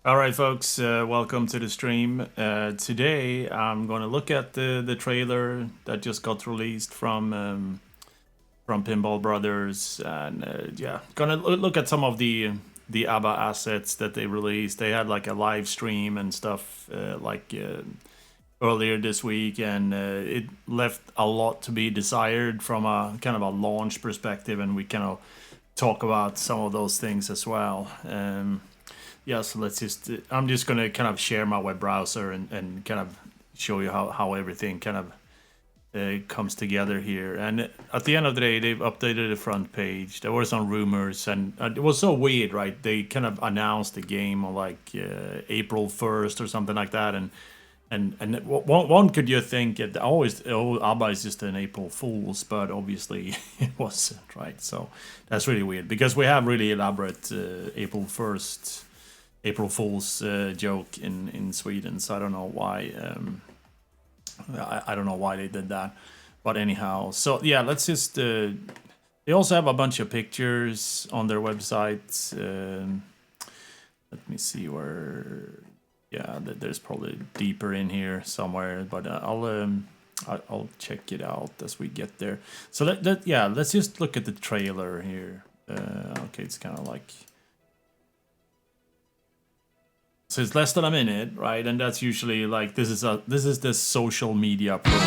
All right, folks, welcome to the stream. Today, I'm going to look at the trailer that just got released from Pinball Brothers, and yeah, gonna look at some of the ABBA assets that they released. They had like a live stream and stuff earlier this week, and it left a lot to be desired from a kind of a launch perspective, and we kind of talk about some of those things as well. Yeah, so let's just, I'm just going to kind of share my web browser and kind of show you how everything kind of comes together here. And at the end of the day, they've updated the front page. There were some rumors, and it was so weird, right? They kind of announced the game on like April 1st or something like that. And one could you think it always, oh, ABBA is just an April Fool's, but obviously it wasn't, right? So that's really weird because we have really elaborate April Fool's joke in Sweden. So I don't know why. I don't know why they did that, but anyhow. So yeah, let's just. They also have a bunch of pictures on their website. Let me see where. Yeah, there's probably deeper in here somewhere, but I'll check it out as we get there. So let's just look at the trailer here. Okay, it's kind of like. So it's less than a minute, right? And that's usually like this is the social media promo.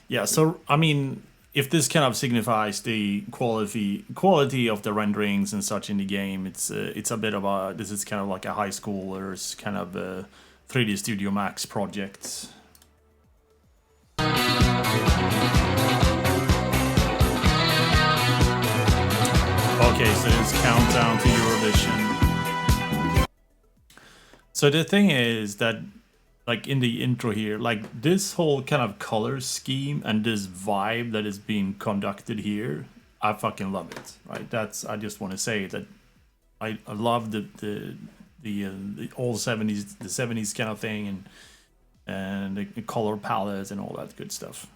Yeah, so I mean, if this kind of signifies the quality of the renderings and such in the game, it's a bit of a, this is kind of like a high schooler's kind of a 3D Studio Max project. Okay, so it's countdown to Eurovision. So the thing is that, like in the intro here, like this whole kind of color scheme and this vibe that is being conducted here, I fucking love it. Right? I just want to say that I love the old 70s, the 70s kind of thing, and the color palette and all that good stuff.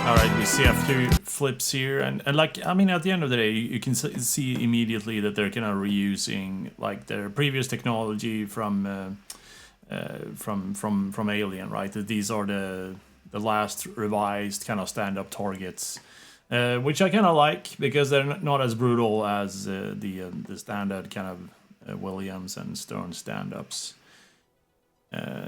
All right, we see a few flips here, and like, I mean, at the end of the day, you can see immediately that they're kind of reusing like their previous technology from Alien, right? That these are the last revised kind of stand-up targets, which I kind of like because they're not as brutal as the standard kind of Williams and Stern stand-ups.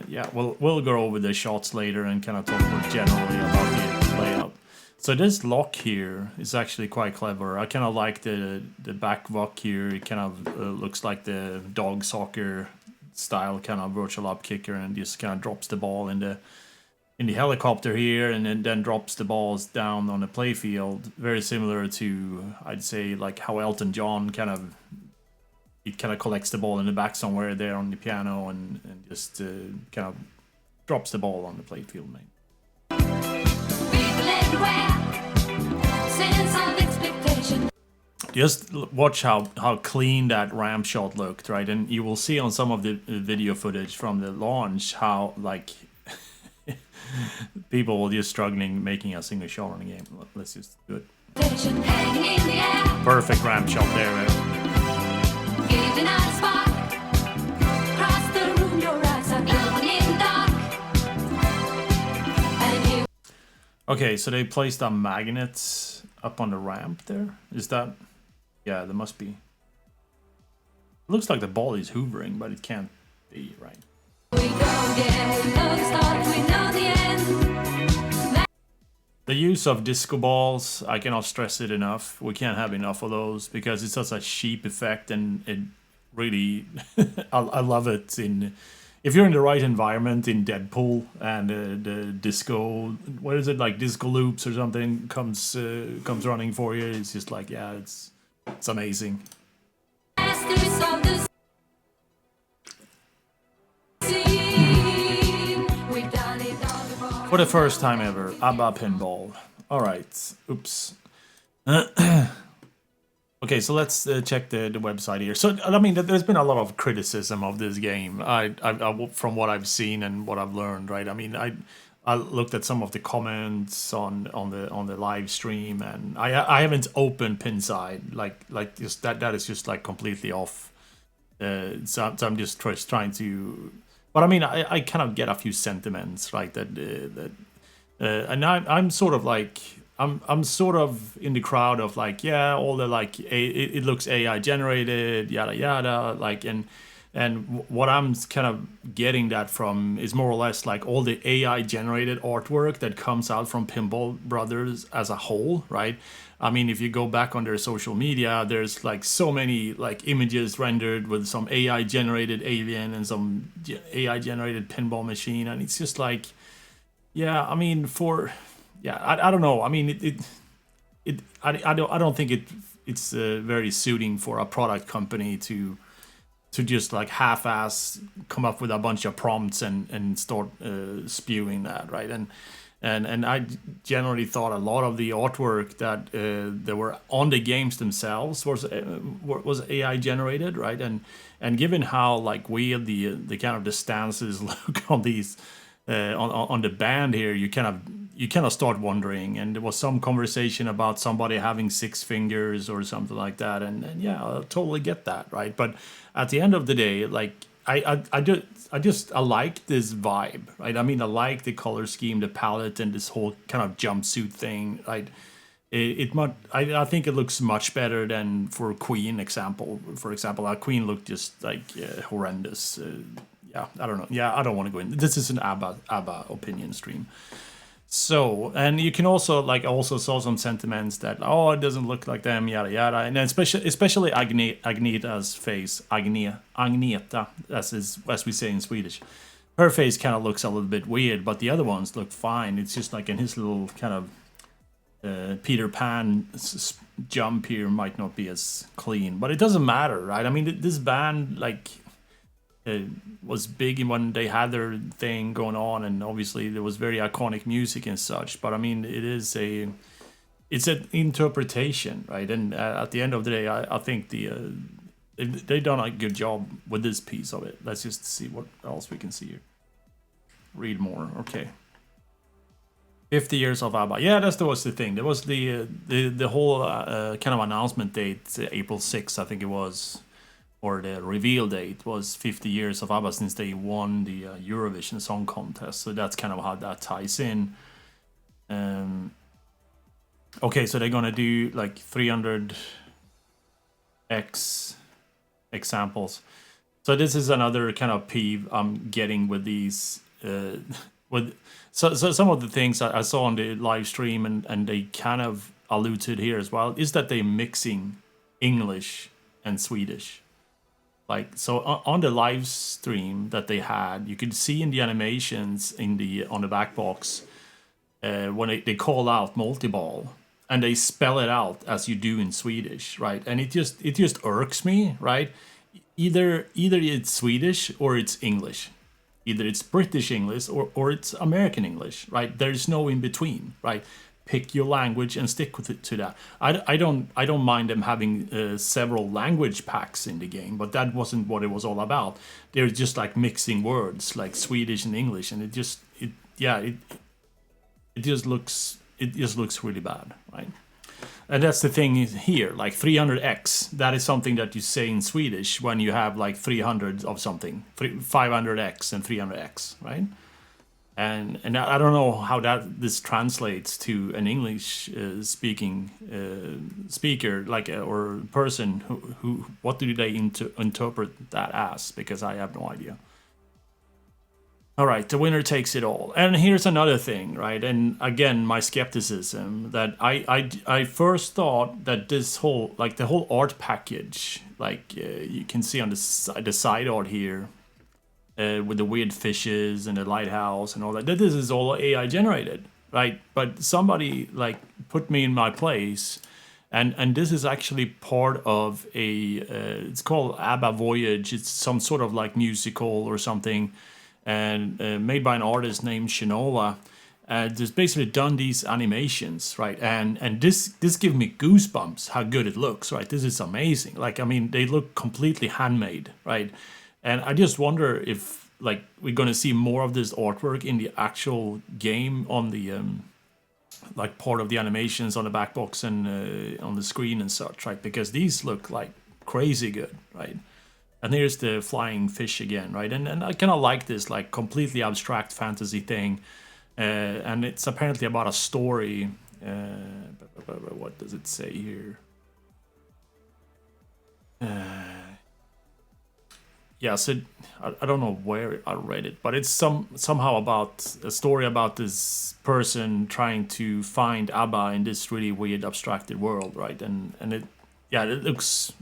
Yeah, we'll go over the shots later and kind of talk more generally about the layout. So this lock here is actually quite clever. I kind of like the back lock here. It kind of looks like the dog soccer style kind of virtual up kicker, and just kind of drops the ball in the helicopter here, and then drops the balls down on the playfield. Very similar to, I'd say, like how Elton John kind of collects the ball in the back somewhere there on the piano, and just kind of drops the ball on the playfield, mate. Just watch how clean that ramp shot looked, right? And you will see on some of the video footage from the launch how like people were just struggling making a single shot on the game. Let's just do it. Perfect ramp shot there, right? Okay, so they placed a magnet up on the ramp there. Is that? Yeah, there must be. It looks like the ball is hoovering, but it can't be, right? The use of disco balls, I cannot stress it enough. We can't have enough of those because it's such a cheap effect, and it really, I love it in. If you're in the right environment in Deadpool and the disco, what is it, like disco loops or something comes running for you, it's just like, yeah, it's amazing. For the first time ever, ABBA Pinball. All right, oops. Okay, so let's check the website here. So, I mean, there's been a lot of criticism of this game. I from what I've seen and what I've learned, right? I mean, I looked at some of the comments on the live stream, and I haven't opened Pinside, like just that is just like completely off. So I'm just trying to, but I mean I kind of get a few sentiments, right? And I'm sort of like I'm sort of in the crowd of like, yeah, all the like it looks AI generated, yada yada, like, and what I'm kind of getting that from is more or less like all the AI generated artwork that comes out from Pinball Brothers as a whole, right? I mean, if you go back on their social media, there's like so many like images rendered with some AI generated alien and some AI generated pinball machine, and it's just like, yeah, I mean, I don't know. I mean, I don't think it's very suiting for a product company to just like half-ass come up with a bunch of prompts and start spewing that, right? And I generally thought a lot of the artwork that were on the games themselves was AI generated, right? And given how like weird the kind of the stances look on these on the band here, you kind of start wondering. And there was some conversation about somebody having 6 fingers or something like that, and yeah, I totally get that, right? But at the end of the day, like I like this vibe, right? I mean, I like the color scheme, the palette, and this whole kind of jumpsuit thing, right? I think it looks much better than for Queen example. For example, our Queen looked just like horrendous. Yeah, I don't know. Yeah, I don't want to go in. This is an ABBA opinion stream. So, and you can also like also saw some sentiments that, oh, it doesn't look like them, yada yada, and then especially Agneta's face, Agneta, as we say in Swedish. Her face kind of looks a little bit weird, but the other ones look fine. It's just like in his little kind of Peter Pan jump here might not be as clean, but it doesn't matter, right? I mean, this band like was big when they had their thing going on, and obviously there was very iconic music and such. But I mean, it's an interpretation, right? And at the end of the day, I think they've done a good job with this piece of it. Let's just see what else we can see here. Read more, okay. 50 years of ABBA. Yeah, that was the thing. There was the whole kind of announcement date, April 6th, I think it was, or the reveal date was 50 years of ABBA since they won the Eurovision Song Contest. So that's kind of how that ties in. Okay, so they're gonna do like 300x examples. So this is another kind of peeve I'm getting with these. So some of the things I saw on the live stream and they kind of alluded here as well is that they're mixing English and Swedish. Like, so on the live stream that they had, you could see in the animations on the back box when they call out multi-ball and they spell it out as you do in Swedish, right? And it just irks me, right? Either it's Swedish or it's English. Either it's British English or it's American English, right? There's no in between, right? Pick your language and stick with it to that. I don't mind them having several language packs in the game, but that wasn't what it was all about. They're just like mixing words like Swedish and English, and it just looks really bad, right? And that's the thing here, like 300x. That is something that you say in Swedish when you have like 300 of something, 500x and 300x, right? And I don't know how this translates to an English speaking speaker, like or person who what do they interpret that as? Because I have no idea. All right, the winner takes it all. And here's another thing, right? And again, my skepticism that I first thought that this whole like the whole art package, like you can see on the side art here. With the weird fishes and the lighthouse and all that. This is all AI generated, right? But somebody like put me in my place, and this is actually part of a. It's called ABBA Voyage. It's some sort of like musical or something, and made by an artist named Shinola. Just basically done these animations, right? And this gives me goosebumps. How good it looks, right? This is amazing. Like, I mean, they look completely handmade, right? And I just wonder if like we're gonna see more of this artwork in the actual game on the like part of the animations on the back box and on the screen and such, right? Because these look like crazy good, right? And here's the flying fish again, right? And I kind of like this like completely abstract fantasy thing, and it's apparently about a story. What does it say here? Yeah, so I don't know where I read it, but it's somehow about a story about this person trying to find ABBA in this really weird abstracted world, right? And it, yeah, it looks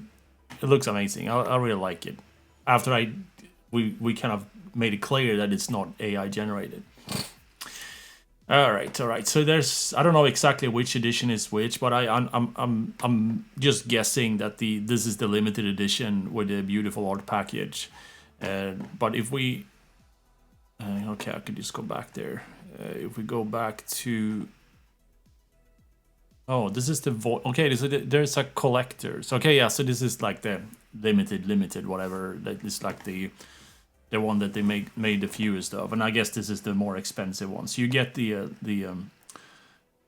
amazing. I really like it. After we kind of made it clear that it's not AI generated. All right. So there's I don't know exactly which edition is which, but I'm just guessing that this is the limited edition with the beautiful art package. But if we okay, I could just go back there. If we go back to this is the okay. There's a collector's. Okay, yeah. So this is like the limited whatever. That is like the one that they made the fewest of, and I guess this is the more expensive one. So you get the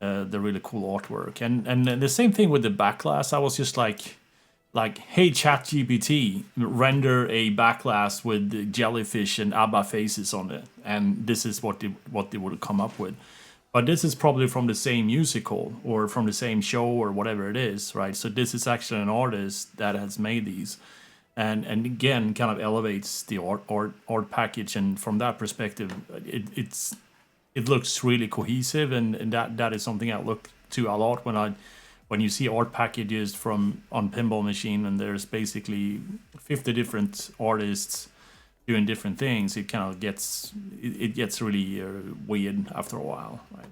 really cool artwork, and the same thing with the backlash. I was just like, hey ChatGPT, render a backlash with jellyfish and ABBA faces on it, and this is what they would come up with. But this is probably from the same musical or from the same show or whatever it is, right? So this is actually an artist that has made these. And again, kind of elevates the art package, and from that perspective, it looks really cohesive, and that is something I look to a lot when you see art packages from on Pinball Machine, and there's basically 50 different artists doing different things. It kind of gets really weird after a while, right?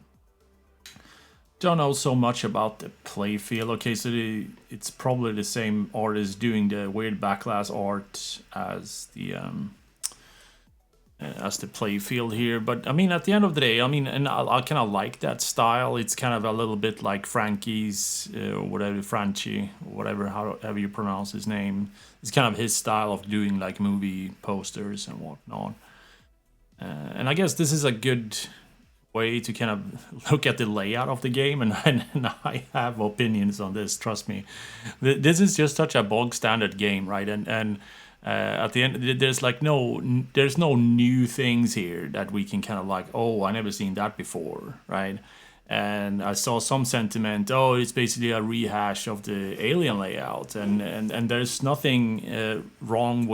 Don't know so much about the play field. Okay, so it's probably the same artist doing the weird backlash art as the play field here. But I mean, at the end of the day, I mean, and I kind of like that style. It's kind of a little bit like Frankie's, whatever Franchi, whatever however you pronounce his name. It's kind of his style of doing like movie posters and whatnot. And I guess this is a good way to kind of look at the layout of the game, and I have opinions on this, trust me. This is just such a bog standard game, right? And at the end there's no new things here that we can kind of like, oh, I never seen that before, right? And I saw some sentiment, oh, it's basically a rehash of the Alien layout, and there's nothing wrong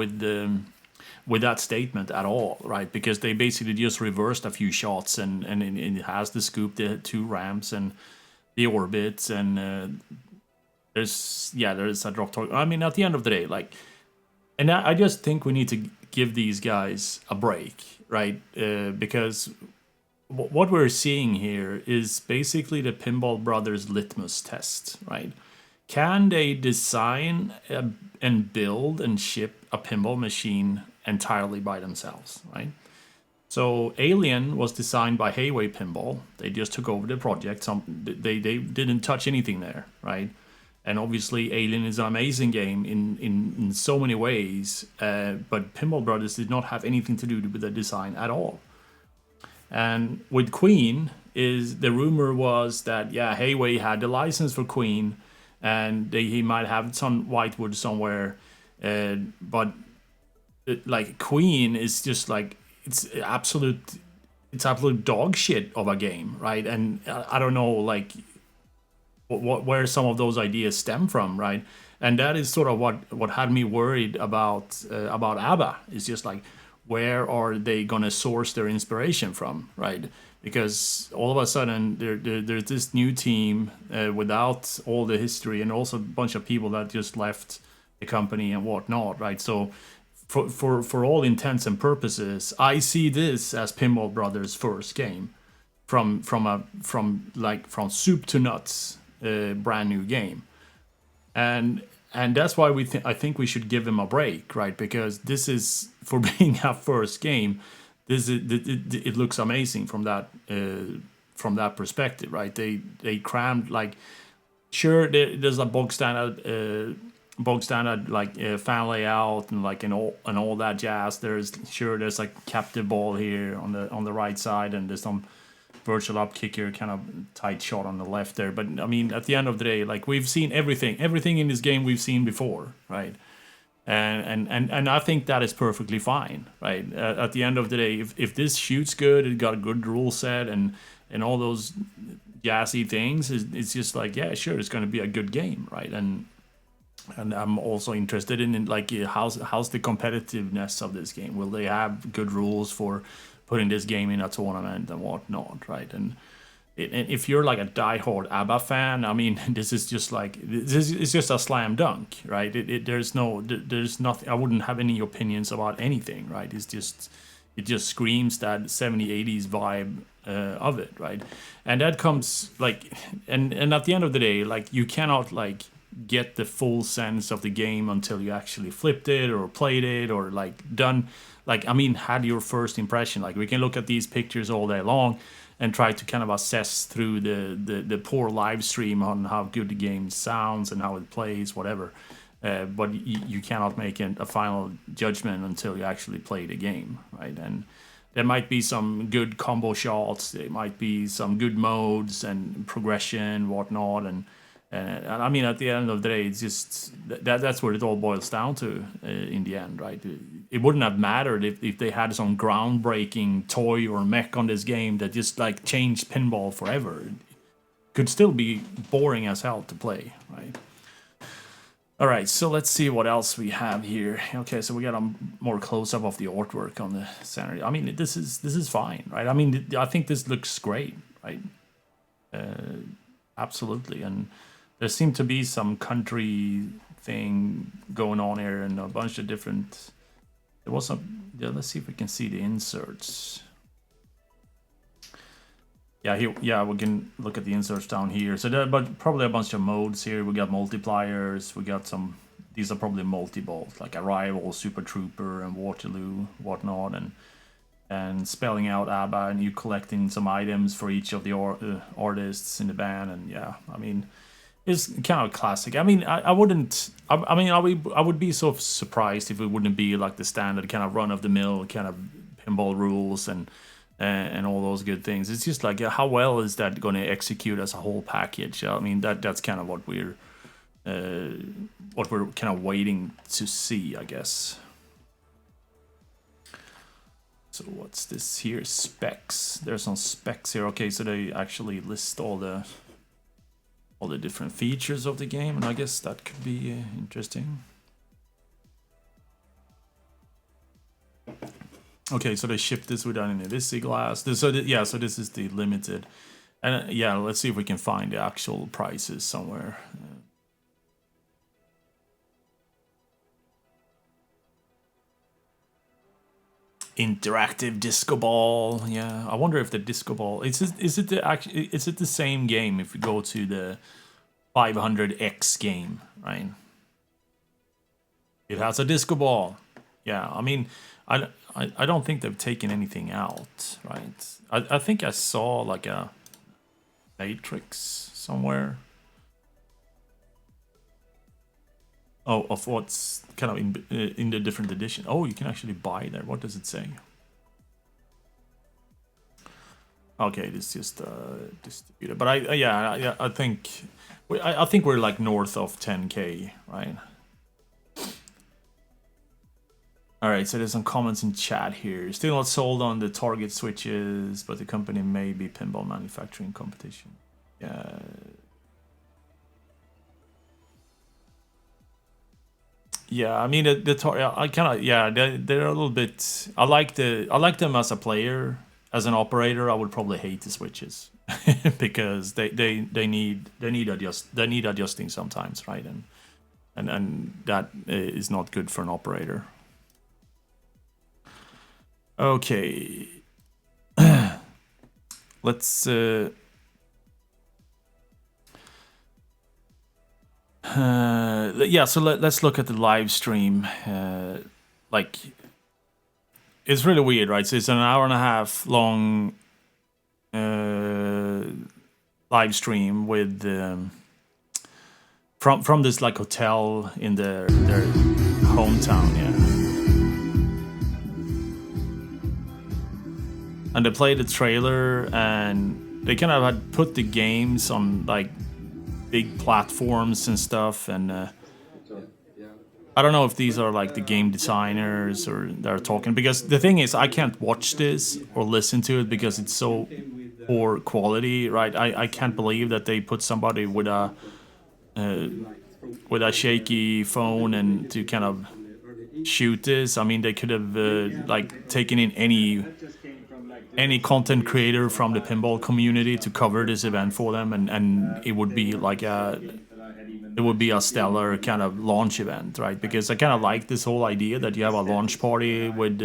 with that statement at all, right? Because they basically just reversed a few shots, and it has the scoop, the two ramps, and the orbits, and there's a drop target. I mean, at the end of the day, like, and I just think we need to give these guys a break, right? Because what we're seeing here is basically the Pinball Brothers litmus test, right? Can they design and build and ship a pinball machine entirely by themselves, right? So Alien was designed by Hayway Pinball. They just took over the project. They didn't touch anything there, right? And obviously Alien is an amazing game in so many ways, but Pinball Brothers did not have anything to do with the design at all. And with Queen, the rumor was that Hayway had the license for Queen, and he might have some Whitewood somewhere, but like Queen is just like it's absolute dog shit of a game, right? And I don't know like where some of those ideas stem from, right? And that is sort of what had me worried about ABBA. Is just like, where are they gonna source their inspiration from, right? Because all of a sudden there's this new team without all the history, and also a bunch of people that just left the company and whatnot, right? So for all intents and purposes, I see this as Pinball Brothers' first game from soup to nuts, brand new game, and that's why I think we should give him a break, right? Because this is, for being our first game, it looks amazing from that perspective, right? They crammed, like, sure, there's a bog standard bog standard like fan layout and like and all that jazz. There's like captive ball here on the right side, and there's some virtual up kicker kind of tight shot on the left there. But I mean, at the end of the day, like we've seen everything in this game we've seen before, right? And I think that is perfectly fine, right? At the end of the day, if this shoots good, it got a good rule set and all those jazzy things, it's just like, yeah, sure, it's going to be a good game, right? And I'm also interested in like how's the competitiveness of this game? Will they have good rules for putting this game in a tournament and whatnot, right? And if you're like a diehard ABBA fan, I mean, this is just like it's just a slam dunk, right? There's nothing. I wouldn't have any opinions about anything, right? It just screams that 70s, 80s vibe of it, right? And that comes like, and at the end of the day, like you cannot like get the full sense of the game until you actually flipped it or played it or like done, like I mean, had your first impression. Like we can look at these pictures all day long and try to kind of assess through the poor live stream on how good the game sounds and how it plays, whatever. But you cannot make a final judgment until you actually play the game, right? And there might be some good combo shots, there might be some good modes and progression, whatnot, and I mean, at the end of the day, it's just that's what it all boils down to in the end, right? It wouldn't have mattered if they had some groundbreaking toy or mech on this game that just like changed pinball forever. It could still be boring as hell to play, right? All right, so let's see what else we have here. Okay, so we got a more close up of the artwork on the center. I mean, this is fine, right? I mean, I think this looks great, right? Absolutely, and there seemed to be some country thing going on here and a bunch of different. There was some. Yeah, let's see if we can see the inserts. Yeah, here. Yeah, we can look at the inserts down here. So there, but probably a bunch of modes here. We got multipliers. We got some. These are probably multi-balls like Arrival, Super Trooper, and Waterloo, whatnot, and spelling out ABBA, and you collecting some items for each of the artists in the band, and yeah, I mean. It's kind of classic. I mean, I wouldn't. I mean, I would be so surprised if it wouldn't be like the standard kind of run of the mill kind of pinball rules and all those good things. It's just like how well is that going to execute as a whole package? I mean, that's kind of what we're kind of waiting to see, I guess. So what's this here? Specs. There's some specs here. Okay, so they actually list all the different features of the game, and I guess that could be interesting. Okay, so they shipped this without any VISI glass. So this is the limited, and yeah, let's see if we can find the actual prices somewhere. Interactive disco ball. Yeah, I wonder if the disco ball is it the same game if you go to the 500X game, right? It has a disco ball. Yeah, I mean, I don't think they've taken anything out, right? I think I saw like a matrix somewhere. Oh, of what's kind of in the different edition. Oh, you can actually buy there. What does it say? Okay, this is just distributed. But I think we're like north of 10K, right? All right, so there's some comments in chat here. Still not sold on the target switches, but the company may be pinball manufacturing competition. Yeah. Yeah, I mean I kind of they're a little bit. I like them as a player, as an operator. I would probably hate the switches because they need adjusting sometimes, right? And that is not good for an operator. Okay, let's. Yeah, so let's look at the live stream. Like, it's really weird, right? So it's an hour and a half long live stream with from this like hotel in their hometown, yeah. And they played the trailer, and they kind of had put the games on like big platforms and stuff, and I don't know if these are like the game designers or they're talking, because the thing is I can't watch this or listen to it because it's so poor quality, right? I can't believe that they put somebody with a shaky phone and to kind of shoot this. I mean, they could have like taken in any content creator from the pinball community to cover this event for them, and it would be like a stellar kind of launch event, right? Because I kind of like this whole idea that you have a launch party with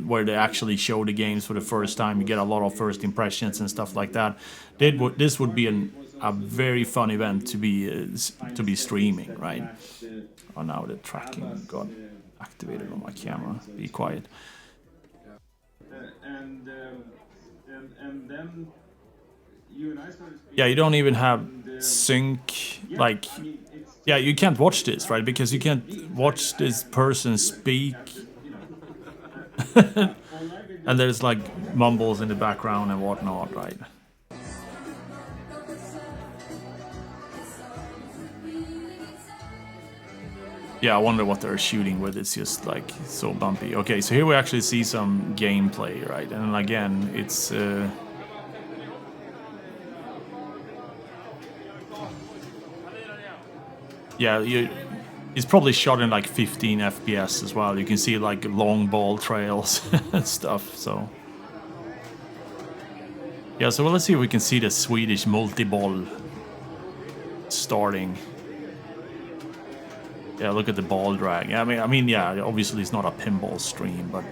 where they actually show the games for the first time. You get a lot of first impressions and stuff like that. This would be a very fun event to be streaming, right? Oh, now the tracking got activated on my camera. Be quiet. And then you and I started speaking. Yeah, you don't even have sync, like, yeah, you can't watch this, right? Because you can't watch this person speak. And there's like mumbles in the background and whatnot, right? Yeah, I wonder what they're shooting with. It's just like so bumpy. Okay, so here we actually see some gameplay, right? And again, it's yeah, it's probably shot in like 15 FPS as well. You can see like long ball trails and stuff. So yeah, so let's see if we can see the Swedish multi-ball starting. Yeah, look at the ball drag. I mean, yeah, obviously it's not a pinball stream, but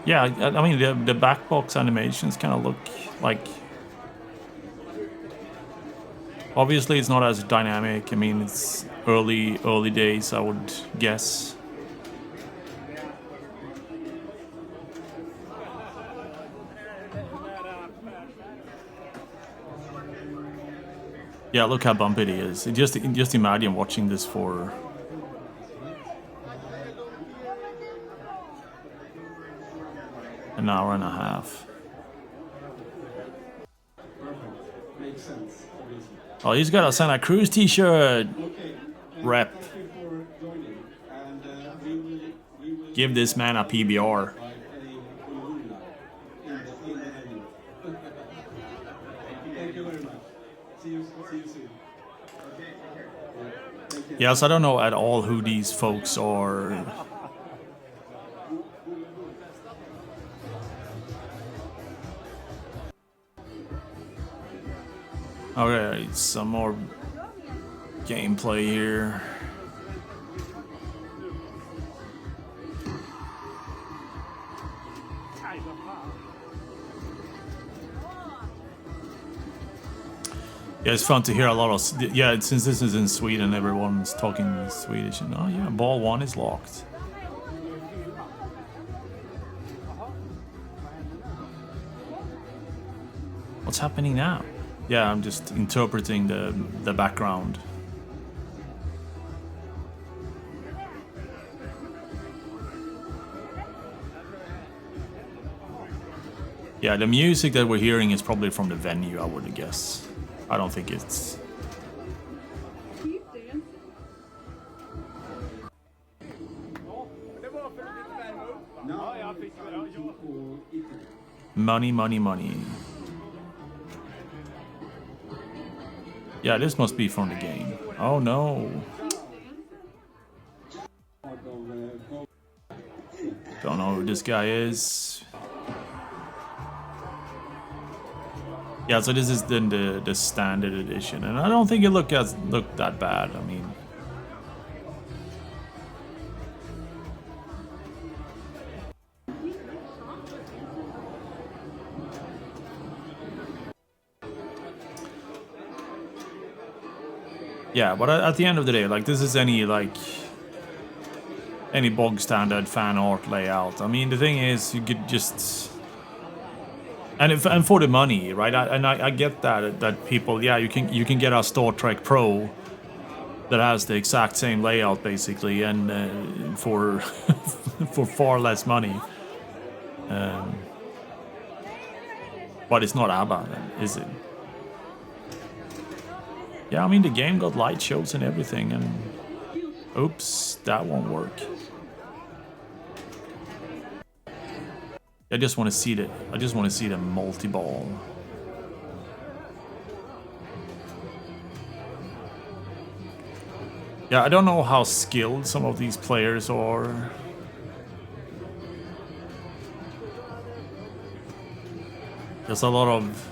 yeah, I mean the back box animations kind of look like. Obviously, it's not as dynamic. I mean, it's early days, I would guess. Yeah, look how bumpy it is. Just imagine watching this for an hour and a half. Makes sense. Oh, he's got a Santa Cruz t-shirt. Rep. Give this man a PBR. Thank you very much. See you soon. Yes, I don't know at all who these folks are. Okay, some more gameplay here. Yeah, it's fun to hear a lot of. Yeah, since this is in Sweden, everyone's talking Swedish. And oh yeah, ball one is locked. What's happening now? Yeah, I'm just interpreting the background. Yeah, the music that we're hearing is probably from the venue, I would guess. I don't think it's... Money, money, money. Yeah, this must be from the game. Oh no. Don't know who this guy is. Yeah, so this is then the standard edition, and I don't think it looked that bad. I mean, Yeah, but at the end of the day, like, this is any bog standard fan art layout. I mean, the thing is, you could just and for the money, right? I get that people, yeah, you can get a Star Trek Pro that has the exact same layout basically, and for for far less money. But it's not ABBA, then, is it? Yeah, I mean, the game got light shows and everything, and oops, that won't work. I just want to see the multi-ball. Yeah, I don't know how skilled some of these players are. There's a lot of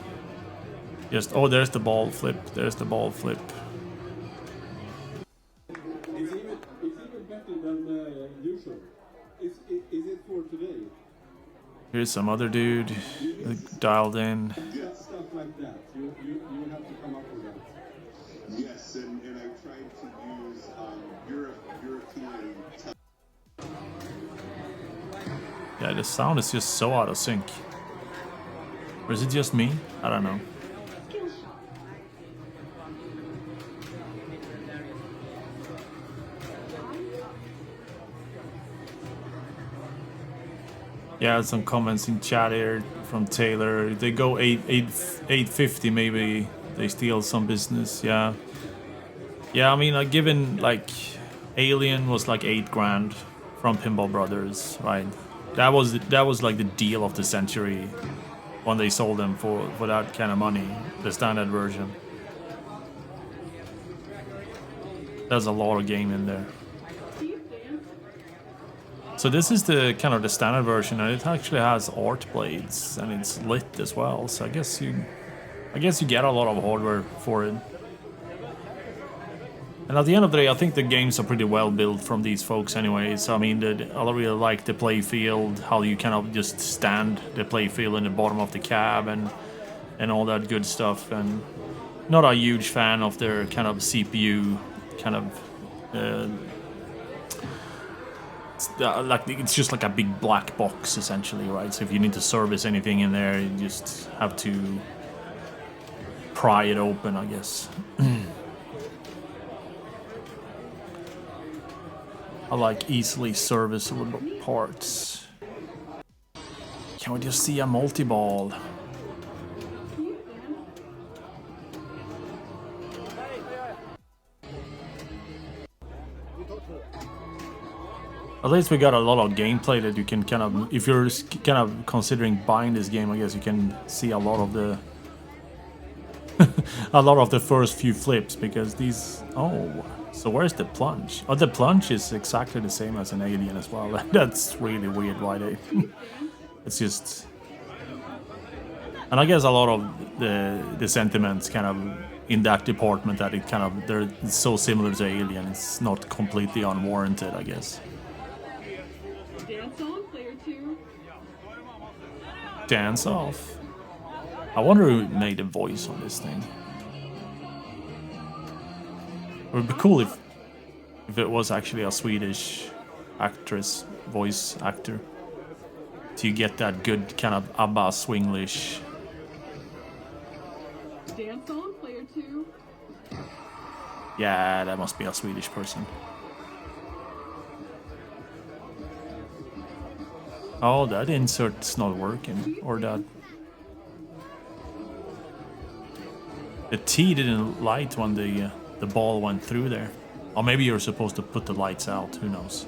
just, oh, there's the ball flip, there's the ball flip. It's even better than usual. Is it for today? Here's some other dude dialed in. Get stuff like that. You have to come up with that. Yes, and I tried to use European. Yeah, the sound is just so out of sync. Or is it just me? I don't know. Yeah, some comments in chat here from Taylor. They go 850 maybe. They steal some business. Yeah. Yeah, I mean, like, given like Alien was like 8 grand from Pinball Brothers, right? That was like the deal of the century when they sold them for that kind of money, the standard version. There's a lot of game in there. So this is the kind of the standard version, and it actually has art blades and it's lit as well. So I guess you get a lot of hardware for it. And at the end of the day, I think the games are pretty well built from these folks anyway. So I mean, I really like the play field, how you kind of just stand the play field in the bottom of the cab and all that good stuff. And not a huge fan of their kind of CPU kind of like, it's just like a big black box essentially, right? So if you need to service anything in there, you just have to pry it open, I guess. I like easily serviceable parts. Can we just see a multi-ball? At least we got a lot of gameplay that you can kind of, if you're kind of considering buying this game, I guess you can see a lot of the a lot of the first few flips, because these, oh, so where's the plunge? Oh, the plunge is exactly the same as an Alien as well. That's really weird why they it's just, and I guess a lot of the sentiments kind of in that department, that it kind of, they're so similar to Alien, it's not completely unwarranted, I guess. Dance on, player 2. Dance off. I wonder who made the voice on this thing. It would be cool if it was actually a Swedish actress, voice actor. So you get that good kind of ABBA swinglish. Dance on, player 2. Yeah, that must be a Swedish person. Oh, that insert's not working, or that the T didn't light when the ball went through there. Or maybe you're supposed to put the lights out, who knows.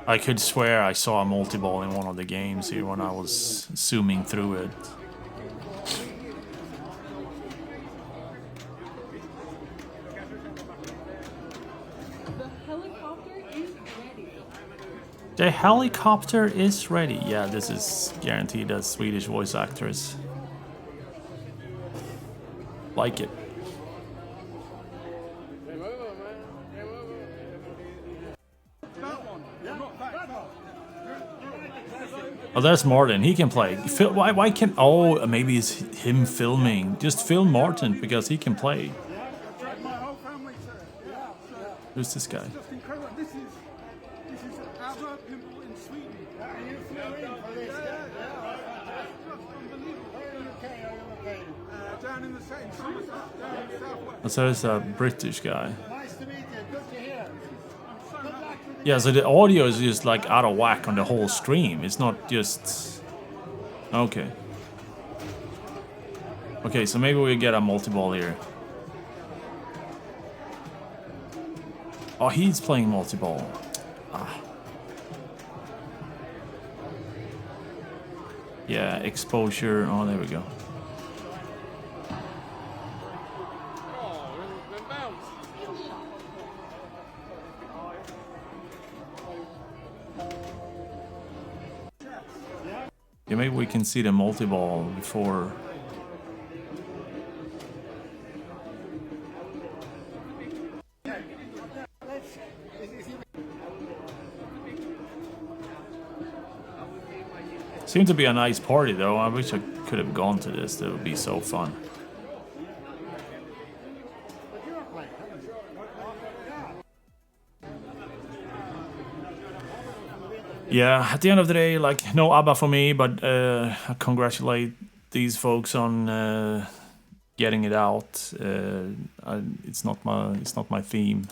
I could swear I saw a multi-ball in one of the games here when I was zooming through it. The helicopter is ready. Yeah, this is guaranteed a Swedish voice actress. Like it. Oh, that's Martin. He can play. Why can't... Oh, maybe it's him filming. Just film Martin, because he can play. My whole family, sir. Yeah. Who's this guy? Just incredible. This is ABBA Pinball in Sweden. You flew in for this? Just unbelievable. Where are you located? Down in the southwest. So it's a British guy. Nice to meet you. Good to hear. Good luck with the Yeah, so the audio is just like out of whack on the whole stream. It's not just... Okay. Okay, so maybe we get a multi-ball here. Oh, he's playing multi-ball. Ah. Yeah, exposure. Oh, there we go. Yeah, maybe we can see the multi-ball before. Seemed to be a nice party though. I wish I could have gone to this. That would be so fun. Yeah, at the end of the day, like, no ABBA for me, but I congratulate these folks on getting it out. It's not my theme.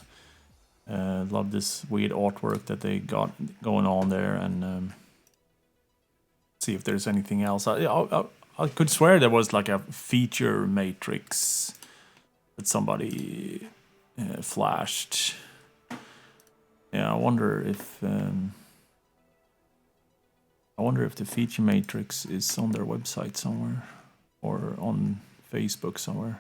Love this weird artwork that they got going on there, and see if there's anything else. I could swear there was like a feature matrix that somebody flashed. Yeah, I wonder if the feature matrix is on their website somewhere or on Facebook somewhere.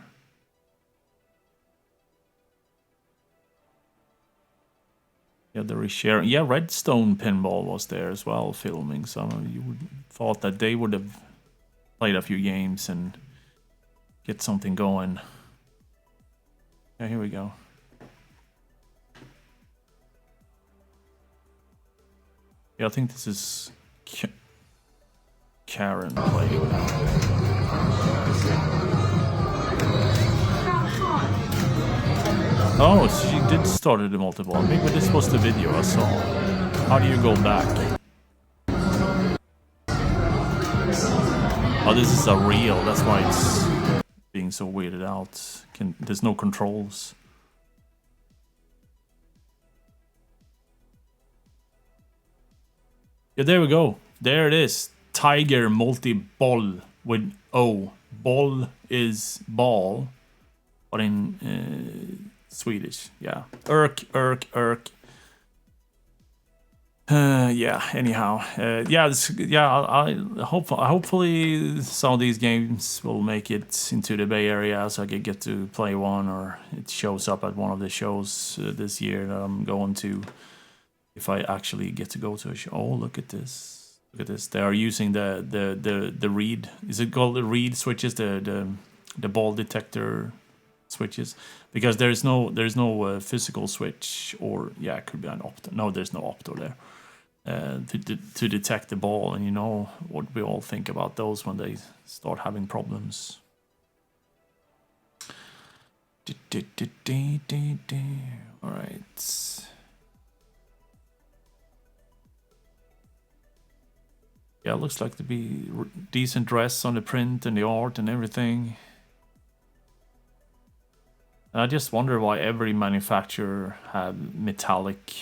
Yeah, the resharing. Yeah, Redstone Pinball was there as well, filming. So you would thought that they would have played a few games and get something going. Yeah, here we go. Yeah, I think this is Karen playing. Oh, she did start the multi-ball. Maybe this was the video I saw. How do you go back? Oh, this is a reel. That's why it's being so weirded out. There's no controls. Yeah, there we go. There it is. Tiger multi-ball with O. Ball is ball, but in Swedish. Yeah. Erk. Yeah. Anyhow. Hopefully some of these games will make it into the Bay Area, so I could get to play one, or it shows up at one of the shows this year that I'm going to. If I actually get to go to a show. Oh, look at this. Look at this. They are using the reed. Is it called the reed switches? The ball detector switches, because there's no physical switch, or yeah, it could be an opto. No, there's no opto there to detect the ball, and you know what we all think about those when they start having problems. All right. Yeah, it looks like to be decent dress on the print and the art and everything. And I just wonder why every manufacturer have metallic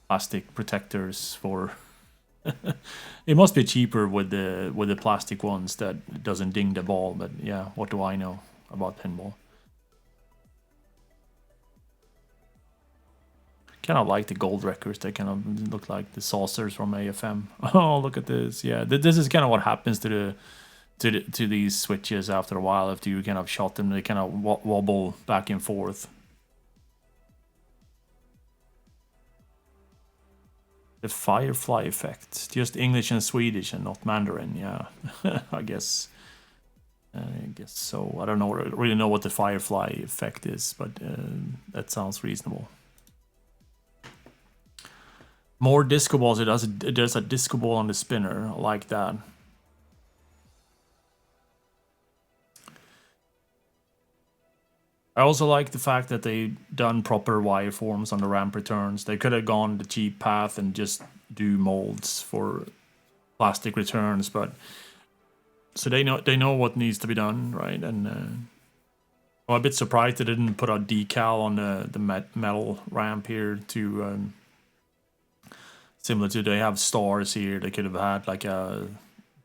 plastic protectors for. It must be cheaper with the plastic ones that doesn't ding the ball. But yeah, what do I know about pinball? Kind of like the gold records. They kind of look like the saucers from AFM. Oh, look at this. Yeah, this is kind of what happens to these switches after a while. After you kind of shot them, they kind of wobble back and forth. The firefly effect. Just English and Swedish and not Mandarin. Yeah, I guess so. I don't really know what the firefly effect is, but that sounds reasonable. More disco balls. There's a disco ball on the spinner. I like that. I also like the fact that they done proper wireforms on the ramp returns. They could have gone the cheap path and just do molds for plastic returns, but so they know what needs to be done, right? And I'm a bit surprised they didn't put a decal on the metal ramp here to similar to they have stars here. They could have had like a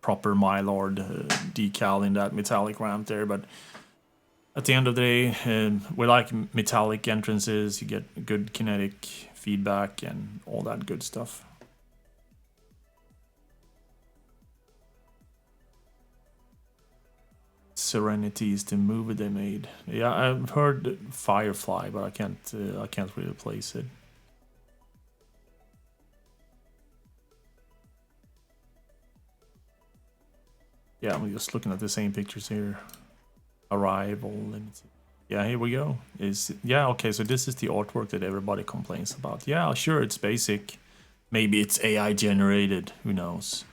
proper Mylord decal in that metallic ramp there, but at the end of the day, we like metallic entrances. You get good kinetic feedback and all that good stuff. Serenity is the movie they made. Yeah, I've heard Firefly, but I can't really place it. Yeah, I'm just looking at the same pictures here. Arrival, limited. Yeah, here we go. Okay, so this is the artwork that everybody complains about. Yeah, sure, it's basic. Maybe it's AI generated, who knows.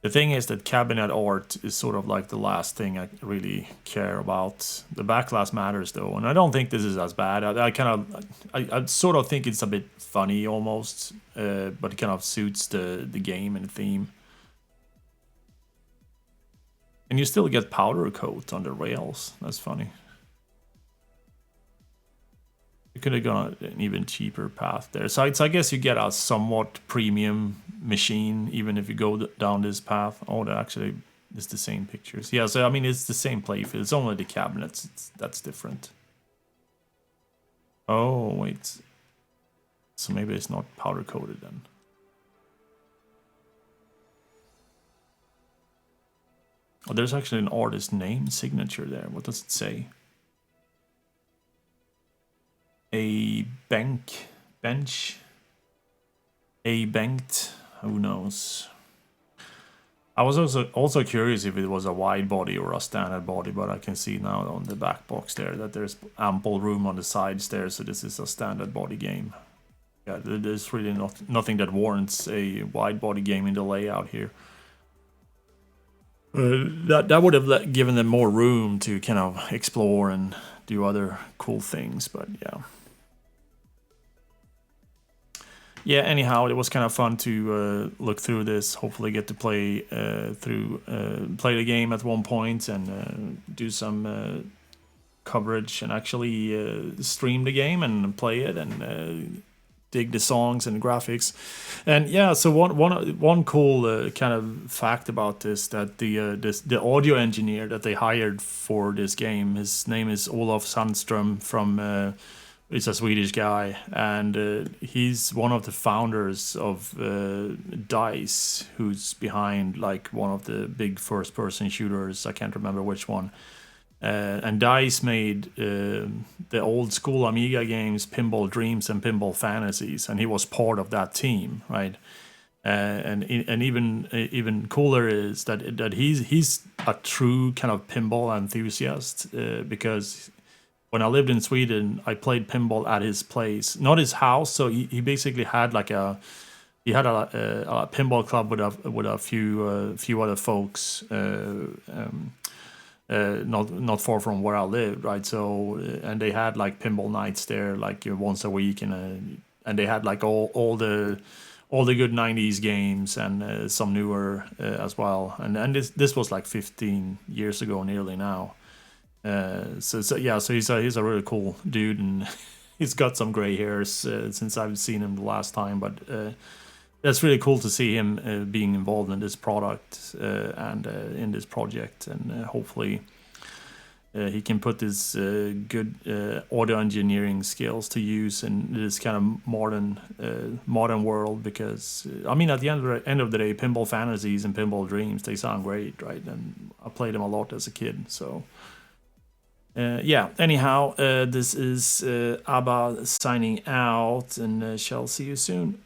The thing is that cabinet art is sort of like the last thing I really care about. The backlash matters though, and I don't think this is as bad. I sort of think it's a bit funny almost, but it kind of suits the game and the theme. And you still get powder coat on the rails. That's funny. You could have gone an even cheaper path there. So I guess you get a somewhat premium machine even if you go down this path. Oh, that actually is the same pictures. Yeah, so I mean it's the same playfield. It's only the cabinets that's different. Oh wait. So maybe it's not powder coated then. Oh, there's actually an artist name signature there. What does it say? A bench, a banked. Who knows? I was also curious if it was a wide body or a standard body, but I can see now on the back box there that there's ample room on the sides there, so this is a standard body game. Yeah, there's really nothing that warrants a wide body game in the layout here. That would have given them more room to kind of explore and do other cool things, but yeah. Yeah, anyhow, it was kind of fun to look through this. Hopefully get to play play the game at one point and do some coverage and actually stream the game and play it and dig the songs and graphics. And yeah, so one cool kind of fact about this, that the audio engineer that they hired for this game, his name is Olof Sandström from he's a Swedish guy, and he's one of the founders of DICE, who's behind like one of the big first-person shooters. I can't remember which one. And DICE made the old school Amiga games, Pinball Dreams and Pinball Fantasies, and he was part of that team, right? And even cooler is that he's a true kind of pinball enthusiast, because when I lived in Sweden, I played pinball at his place, not his house. So he basically had like a pinball club with a few other folks. Not far from where I lived, right? So and they had like pinball nights there, like once a week, and they had like all the good 90s games and some newer as well. And this was like 15 years ago nearly now. So he's a really cool dude, and he's got some gray hairs since I've seen him the last time, but that's really cool to see him being involved in this product and in this project, and hopefully he can put his good audio engineering skills to use in this kind of modern world. Because I mean, at the end of the day, Pinball Fantasies and Pinball Dreams, they sound great, right? And I played them a lot as a kid, so. Yeah, anyhow, this is ABBA signing out, and shall see you soon.